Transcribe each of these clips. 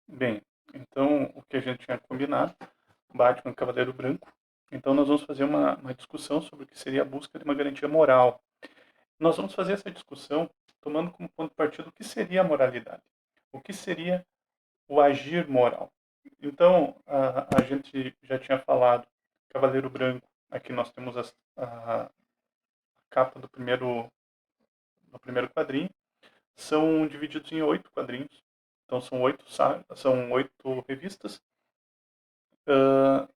Bem, então o que a gente tinha combinado, Batman Cavaleiro Branco. Então nós vamos fazer uma discussão sobre o que seria a busca de uma garantia moral. Nós vamos fazer essa discussão tomando como ponto de partida o que seria a moralidade, o que seria o agir moral. Então a gente já tinha falado Cavaleiro Branco. Aqui nós temos a capa do primeiro quadrinho. São divididos em 8 quadrinhos. Então são oito revistas. Uh,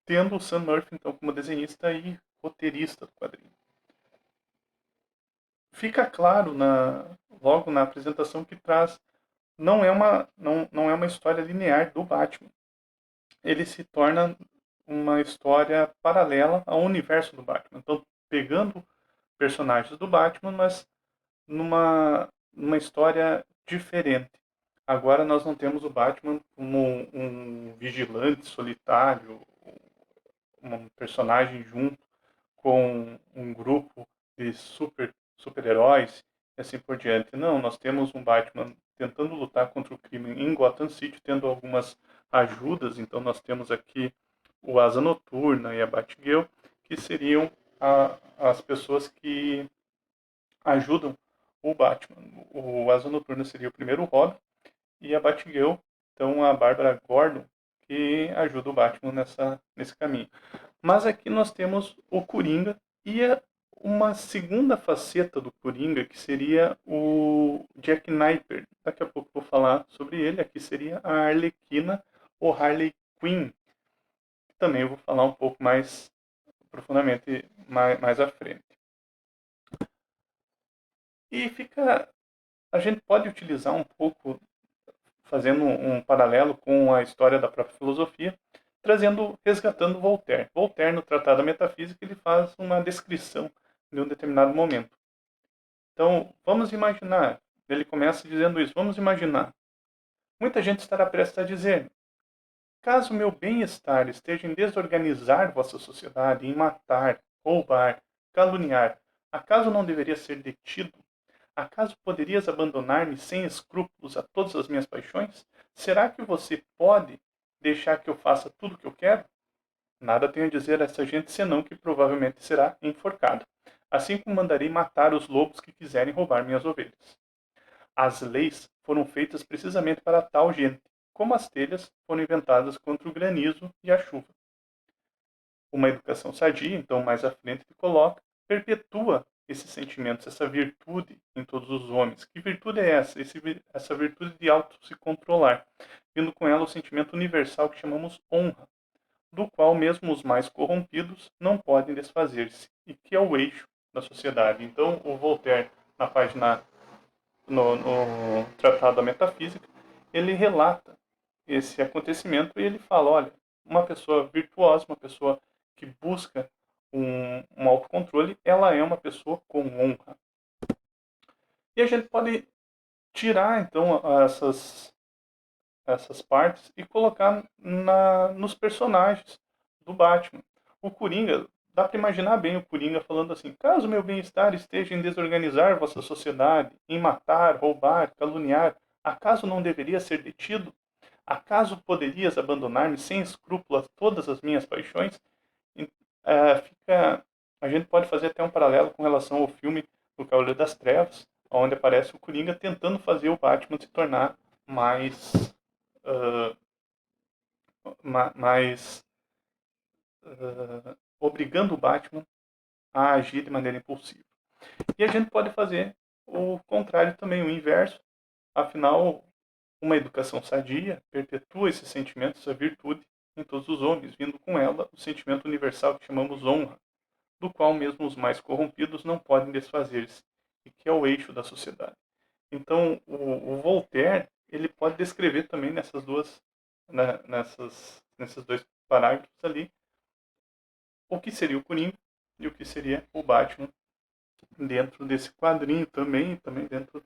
Tendo o Sam Murphy então como desenhista e roteirista do quadrinho. Fica claro logo na apresentação que traz não é uma história linear do Batman. Ele se torna uma história paralela ao universo do Batman. Então, pegando personagens do Batman, mas numa história diferente. Agora nós não temos o Batman como um vigilante solitário, um personagem junto com um grupo de super-heróis e assim por diante. Não, nós temos um Batman tentando lutar contra o crime em Gotham City, tendo algumas ajudas. Então nós temos aqui o Asa Noturna e a Batgirl, que seriam as pessoas que ajudam o Batman. O Asa Noturna seria o primeiro Robin e a Batgirl, então a Bárbara Gordon, que ajuda o Batman nesse caminho. Mas aqui nós temos o Coringa e uma segunda faceta do Coringa, que seria o Jack Napier. Daqui a pouco eu vou falar sobre ele. Aqui seria a Arlequina ou Harley Quinn. Também eu vou falar um pouco mais profundamente mais à frente. E a gente pode utilizar um pouco, fazendo um paralelo com a história da própria filosofia, resgatando Voltaire. Voltaire, no Tratado da Metafísica, ele faz uma descrição de um determinado momento. Então, vamos imaginar, ele começa dizendo isso, vamos imaginar. Muita gente estará prestes a dizer, caso meu bem-estar esteja em desorganizar vossa sociedade, em matar, roubar, caluniar, acaso não deveria ser detido? Acaso poderias abandonar-me sem escrúpulos a todas as minhas paixões? Será que você pode deixar que eu faça tudo o que eu quero? Nada tenho a dizer a essa gente senão que provavelmente será enforcado, assim como mandarei matar os lobos que quiserem roubar minhas ovelhas. As leis foram feitas precisamente para tal gente, como as telhas foram inventadas contra o granizo e a chuva. Uma educação sadia, então mais à frente ele coloca, perpetua esses sentimentos, essa virtude em todos os homens. Que virtude é essa? Essa virtude de auto se controlar, vindo com ela o sentimento universal que chamamos honra, do qual mesmo os mais corrompidos não podem desfazer-se, e que é o eixo da sociedade. Então, o Voltaire, na página no Tratado da Metafísica, ele relata esse acontecimento e ele fala, olha, uma pessoa virtuosa, uma pessoa que busca um autocontrole, ela é uma pessoa com honra. E a gente pode tirar, então, essas partes e colocar nos personagens do Batman. O Coringa, dá para imaginar bem o Coringa falando assim: caso meu bem-estar esteja em desorganizar vossa sociedade, em matar, roubar, caluniar, acaso não deveria ser detido? Acaso poderias abandonar-me sem escrúpulo a todas as minhas paixões? E, fica, a gente pode fazer até um paralelo com relação ao filme do Cavaleiro das Trevas, onde aparece o Coringa tentando fazer o Batman se tornar mais uh, mais obrigando o Batman a agir de maneira impulsiva. E a gente pode fazer o contrário também, o inverso. Afinal, uma educação sadia perpetua esse sentimento, essa virtude em todos os homens, vindo com ela o sentimento universal que chamamos honra, do qual mesmo os mais corrompidos não podem desfazer-se, e que é o eixo da sociedade. Então, o Voltaire, ele pode descrever também nesses dois parágrafos ali, o que seria o Coringa e o que seria o Batman dentro desse quadrinho também, e também dentro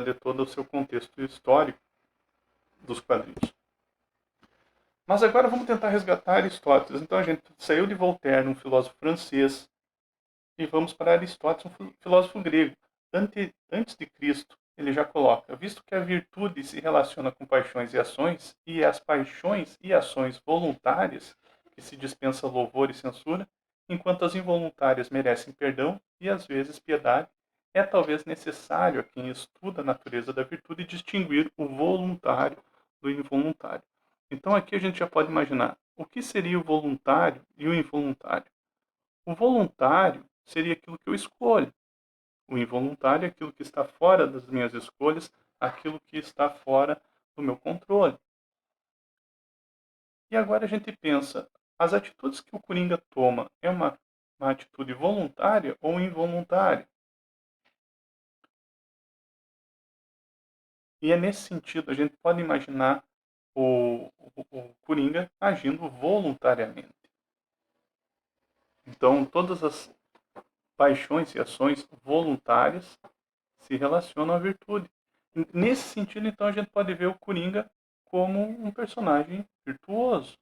de todo o seu contexto histórico dos quadrinhos. Mas agora vamos tentar resgatar Aristóteles. Então a gente saiu de Voltaire, um filósofo francês, e vamos para Aristóteles, um filósofo grego. Antes de Cristo, ele já coloca: visto que a virtude se relaciona com paixões e ações, e as paixões e ações voluntárias, que se dispensa louvor e censura, enquanto as involuntárias merecem perdão e às vezes piedade, é talvez necessário a quem estuda a natureza da virtude distinguir o voluntário do involuntário. Então aqui a gente já pode imaginar o que seria o voluntário e o involuntário. O voluntário seria aquilo que eu escolho. O involuntário é aquilo que está fora das minhas escolhas, aquilo que está fora do meu controle. E agora a gente pensa, as atitudes que o Coringa toma é uma atitude voluntária ou involuntária? E é nesse sentido, a gente pode imaginar o Coringa agindo voluntariamente. Então, todas as paixões e ações voluntárias se relacionam à virtude. Nesse sentido, então, a gente pode ver o Coringa como um personagem virtuoso.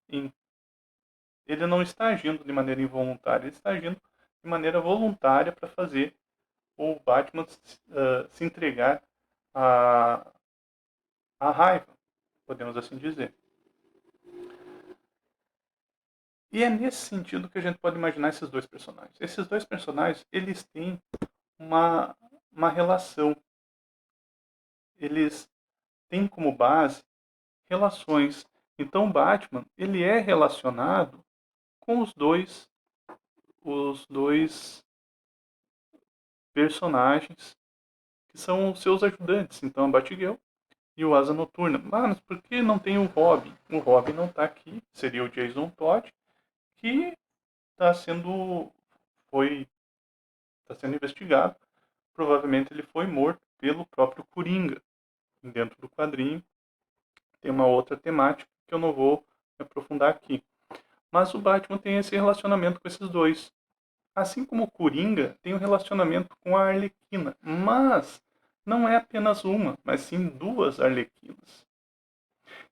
Ele não está agindo de maneira involuntária, ele está agindo de maneira voluntária para fazer o Batman se entregar à, à raiva, podemos assim dizer. E é nesse sentido que a gente pode imaginar esses dois personagens. Esses dois personagens, eles têm uma, uma relação. Eles têm como base relações. Então, o Batman, ele é relacionado com os dois personagens que são os seus ajudantes. Então, a Batgirl e o Asa Noturna. Mas por que não tem o Robin? O Robin não está aqui. Seria o Jason Todd, que está sendo foi está sendo investigado. Provavelmente ele foi morto pelo próprio Coringa. Dentro do quadrinho tem uma outra temática que eu não vou me aprofundar aqui. Mas o Batman tem esse relacionamento com esses dois. Assim como o Coringa tem um relacionamento com a Arlequina. Mas não é apenas uma, mas sim duas Arlequinas.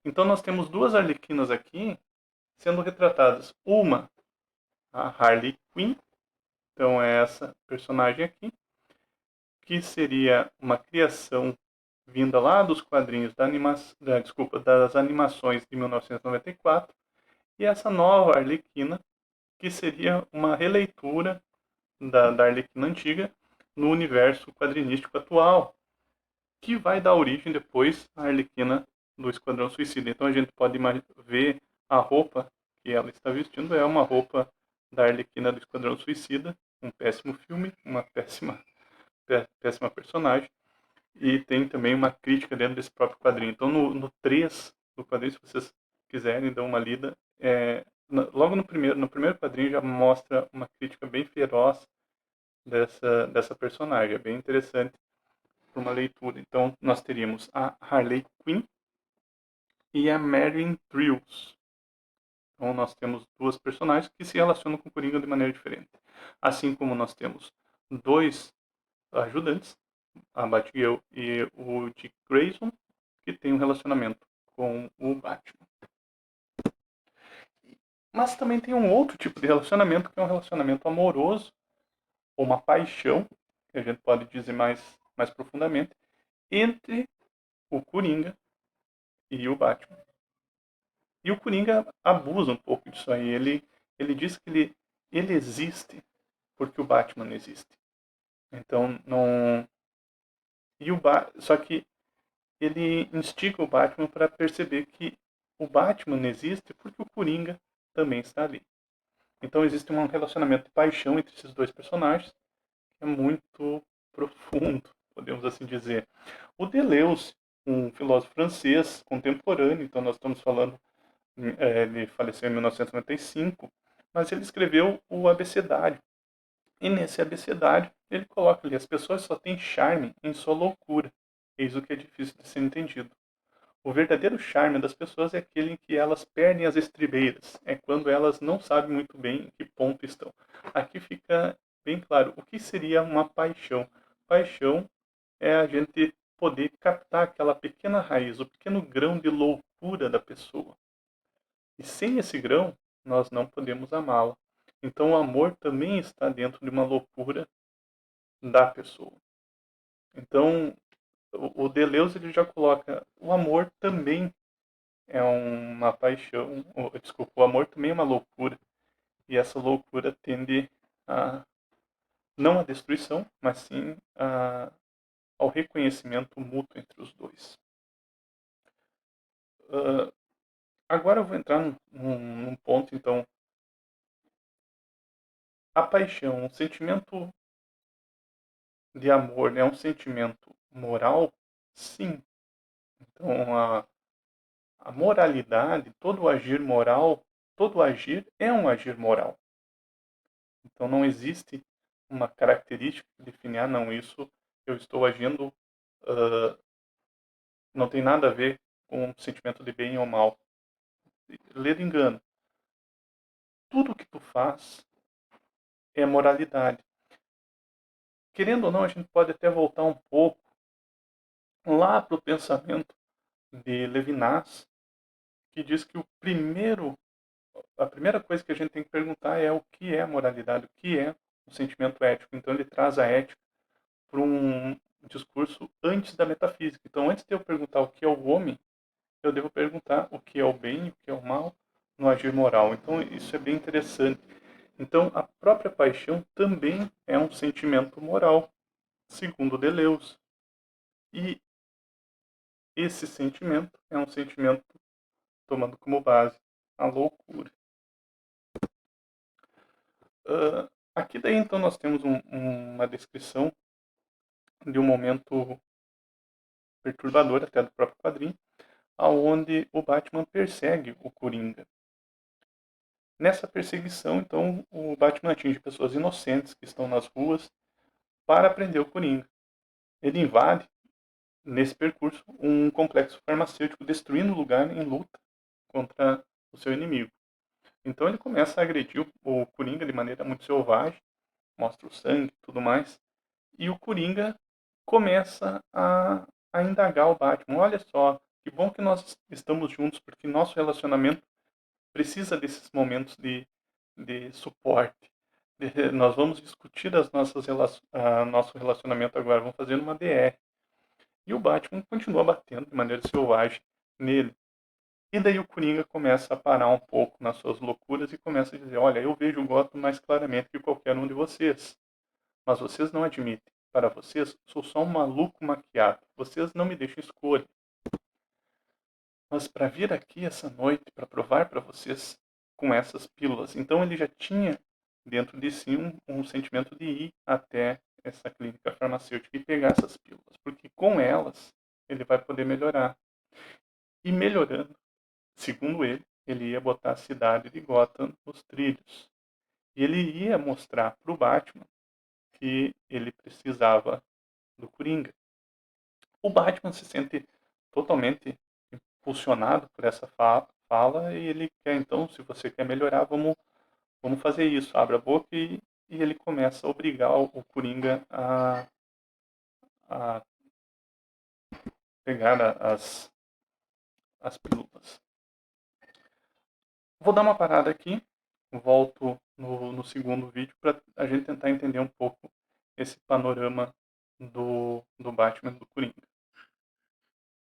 Então nós temos duas Arlequinas aqui sendo retratadas. Uma, a Harley Quinn, então é essa personagem aqui, que seria uma criação vinda lá dos quadrinhos das animações de 1994, e essa nova Arlequina, que seria uma releitura da Arlequina antiga no universo quadrinístico atual, que vai dar origem depois à Arlequina do Esquadrão Suicida. Então a gente pode ver a roupa que ela está vestindo é uma roupa da Arlequina do Esquadrão Suicida, um péssimo filme, uma péssima personagem, e tem também uma crítica dentro desse próprio quadrinho. Então no 3 do quadrinho, se vocês quiserem dar uma lida, logo no primeiro quadrinho já mostra uma crítica bem feroz dessa personagem. É bem interessante para uma leitura. Então, nós teríamos a Harley Quinn e a Marion Drills. Então, nós temos duas personagens que se relacionam com o Coringa de maneira diferente. Assim como nós temos dois ajudantes, a Batgirl e o Dick Grayson, que têm um relacionamento com o Batman. Mas também tem um outro tipo de relacionamento, que é um relacionamento amoroso, ou uma paixão, que a gente pode dizer mais profundamente, entre o Coringa e o Batman. E o Coringa abusa um pouco disso aí. Ele diz que ele existe porque o Batman existe. Então, não. Só que ele instiga o Batman para perceber que o Batman existe porque o Coringa também está ali. Então, existe um relacionamento de paixão entre esses dois personagens que é muito profundo, podemos assim dizer. O Deleuze, um filósofo francês contemporâneo, então nós estamos falando ele faleceu em 1995, mas ele escreveu o Abecedário. E nesse abecedário, ele coloca ali: as pessoas só têm charme em sua loucura. Eis o que é difícil de ser entendido. O verdadeiro charme das pessoas é aquele em que elas perdem as estribeiras. É quando elas não sabem muito bem em que ponto estão. Aqui fica bem claro o que seria uma paixão. Paixão é a gente poder captar aquela pequena raiz, o pequeno grão de loucura da pessoa. E sem esse grão, nós não podemos amá-la. Então o amor também está dentro de uma loucura da pessoa. Então, o Deleuze ele já coloca o amor também é uma paixão, desculpa, o amor também é uma loucura. E essa loucura tende a não à destruição, mas sim ao reconhecimento mútuo entre os dois. Agora eu vou entrar num ponto, então, a paixão, um sentimento de amor, né, é um sentimento moral? Sim. Então, a moralidade, todo o agir moral, todo agir é um agir moral. Então, não existe uma característica que define, não, isso eu estou agindo, não tem nada a ver com o sentimento de bem ou mal. Ledo engano. Tudo que tu faz é moralidade. Querendo ou não, a gente pode até voltar um pouco lá para o pensamento de Levinas, que diz que a primeira coisa que a gente tem que perguntar é o que é moralidade, o que é o sentimento ético. Então ele traz a ética para um discurso antes da metafísica. Então antes de eu perguntar o que é o homem, eu devo perguntar o que é o bem, o que é o mal no agir moral. Então isso é bem interessante. Então a própria paixão também é um sentimento moral, segundo Deleuze. E esse sentimento é um sentimento tomando como base a loucura. Aqui daí então nós temos uma descrição de um momento perturbador até do próprio quadrinho, aonde o Batman persegue o Coringa. Nessa perseguição, então, o Batman atinge pessoas inocentes que estão nas ruas para prender o Coringa. Ele invade, nesse percurso, um complexo farmacêutico, destruindo o lugar em luta contra o seu inimigo. Então ele começa a agredir o Coringa de maneira muito selvagem, mostra o sangue e tudo mais. E o Coringa começa a indagar o Batman. Olha só, que bom que nós estamos juntos, porque nosso relacionamento precisa desses momentos de suporte. Nós vamos discutir nosso relacionamento agora, vamos fazer uma DR. E o Batman continua batendo de maneira selvagem nele. E daí o Coringa começa a parar um pouco nas suas loucuras e começa a dizer, olha, eu vejo o Gotham mais claramente que qualquer um de vocês. Mas vocês não admitem. Para vocês, sou só um maluco maquiado. Vocês não me deixam escolha. Mas para vir aqui essa noite, para provar para vocês com essas pílulas. Então ele já tinha dentro de si um sentimento de ir até essa clínica farmacêutica e pegar essas pílulas. Porque com elas, ele vai poder melhorar. E melhorando, segundo ele ia botar a cidade de Gotham nos trilhos. E ele ia mostrar para o Batman que ele precisava do Coringa. O Batman se sente totalmente impulsionado por essa fala e ele quer, então, se você quer melhorar, vamos fazer isso. Abre a boca e ele começa a obrigar o Coringa a pegar as pílulas. Vou dar uma parada aqui, volto no segundo vídeo para a gente tentar entender um pouco esse panorama do Batman e do Coringa.